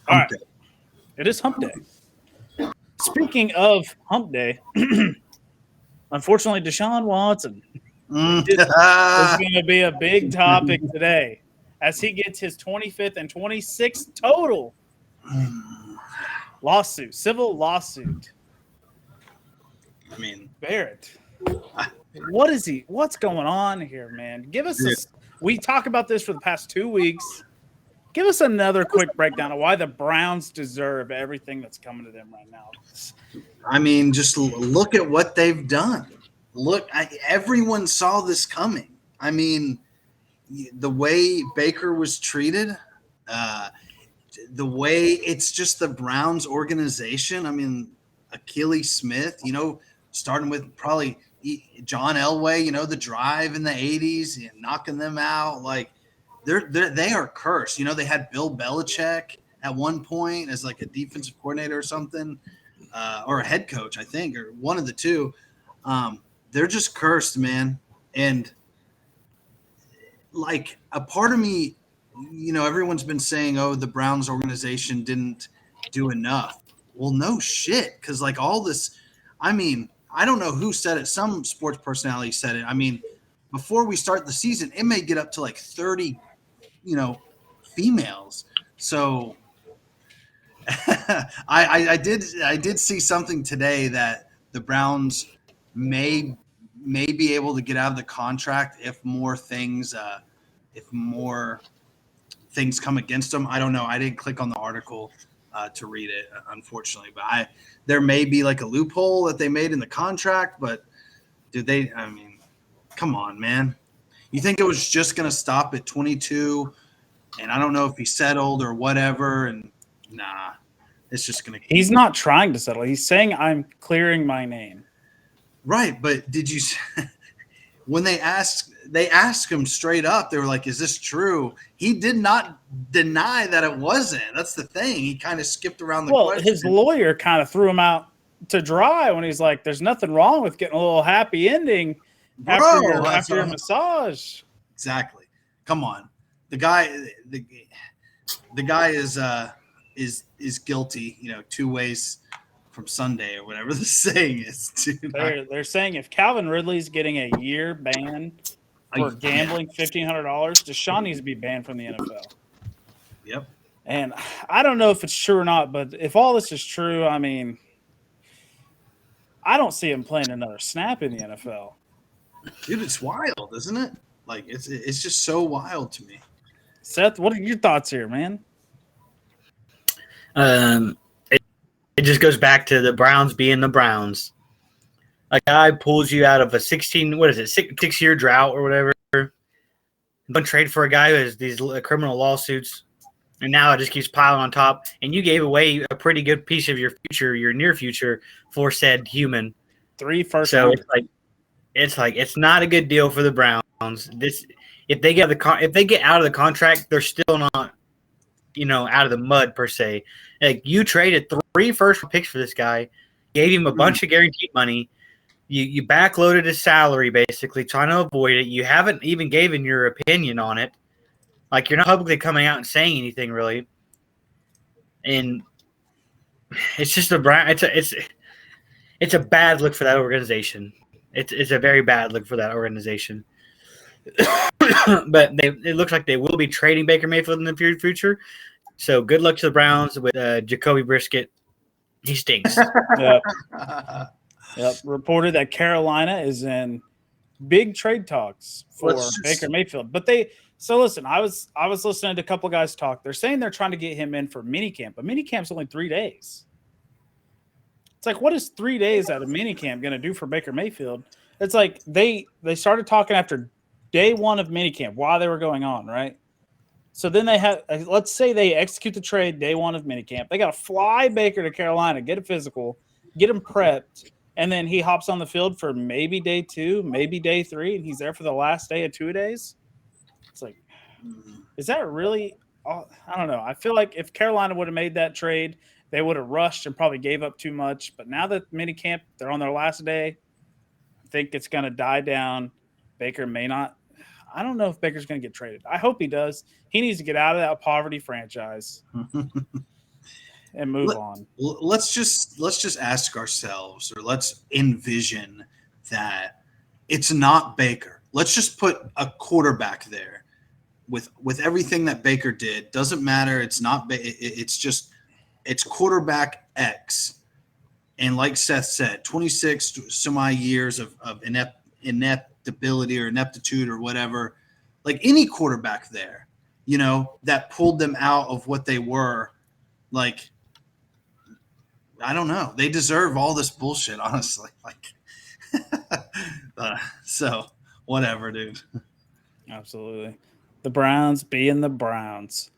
All Hump right. day. It is hump day. Speaking of hump day, unfortunately, Deshaun Watson Mm. is going to be a big topic today as he gets his 25th and 26th total lawsuit, civil lawsuit. I mean, Barrett, what's going on here, man? Give us dude, we talk about this for the past 2 weeks. Give us another quick breakdown of why the Browns deserve everything that's coming to them right now. just look at what they've done. Look, everyone saw this coming. I mean, the way Baker was treated, uh, the way it's just the Browns organization. I mean, Achilles Smith, starting with probably John Elway, the drive in the 80s, knocking them out. Like, they are cursed. They had Bill Belichick at one point as like a defensive coordinator or something, or a head coach, I think, or one of the two. They're just cursed, man. And like a part of me, everyone's been saying, oh, the Browns organization didn't do enough. Well, no shit. Cause like all this, I mean, I don't know who said it. Some sports personality said it. I mean, before we start the season, it may get up to like 30, females. So I did see something today that the Browns may be able to get out of the contract if more things come against them. I don't know. I didn't click on the article to read it, unfortunately. But there may be like a loophole that they made in the contract. But did they? I mean, come on, man. You think it was just going to stop at 22? And I don't know if he settled or whatever. And nah, it's just going to. He's not trying to settle. He's saying, I'm clearing my name. Right, but did you? When they asked him straight up, they were like, "Is this true?" He did not deny that it wasn't. That's the thing. He kind of skipped around the question. His lawyer kind of threw him out to dry when he's like, "There's nothing wrong with getting a little happy ending after your massage." Exactly. Come on, the guy is guilty. 2 ways from Sunday or whatever the saying is. Dude. They're saying if Calvin Ridley's getting a year ban for gambling $1,500, Deshaun needs to be banned from the NFL. Yep. And I don't know if it's true or not, but if all this is true, I mean, I don't see him playing another snap in the NFL. Dude, it's wild, isn't it? Like it's just so wild to me. Seth, what are your thoughts here, man? It just goes back to the Browns being the Browns. A guy pulls you out of a 6-year drought or whatever. Don't trade for a guy who has these criminal lawsuits, and now it just keeps piling on top. And you gave away a pretty good piece of your future, your near future, for said human. 3 first. So it's not a good deal for the Browns. If they get out of the contract, they're still not, out of the mud per se. Like, you traded 3 first picks for this guy, gave him a bunch of guaranteed money. You backloaded his salary, basically, trying to avoid it. You haven't even given your opinion on it. Like, you're not publicly coming out and saying anything, really. And it's just it's a bad look for that organization. It's a very bad look for that organization. But it looks like they will be trading Baker Mayfield in the future. So good luck to the Browns with Jacoby Brissett. He stinks. Yep. Reported that Carolina is in big trade talks for Baker Mayfield. But listen, I was listening to a couple guys talk. They're saying they're trying to get him in for minicamp, but minicamp's only 3 days. It's like, what is 3 days at a minicamp going to do for Baker Mayfield? It's like they started talking after day 1 of minicamp while they were going on, right? So then let's say they execute the trade day 1 of minicamp. They got to fly Baker to Carolina, get a physical, get him prepped, and then he hops on the field for maybe day 2, maybe day 3, and he's there for the last day of 2 days. It's like, is that really – I don't know. I feel like if Carolina would have made that trade, they would have rushed and probably gave up too much. But now that minicamp, they're on their last day, I think it's going to die down. Baker may not – I don't know if Baker's going to get traded. I hope he does. He needs to get out of that poverty franchise. and move on. Let's just ask ourselves, or let's envision that it's not Baker. Let's just put a quarterback there with everything that Baker did. Doesn't matter. It's not. It's quarterback X. And like Seth said, 26 semi years of ineptability or ineptitude or whatever, like any quarterback there, that pulled them out of what they were. Like, I don't know. They deserve all this bullshit, honestly. Like, so whatever, dude. Absolutely. The Browns being the Browns.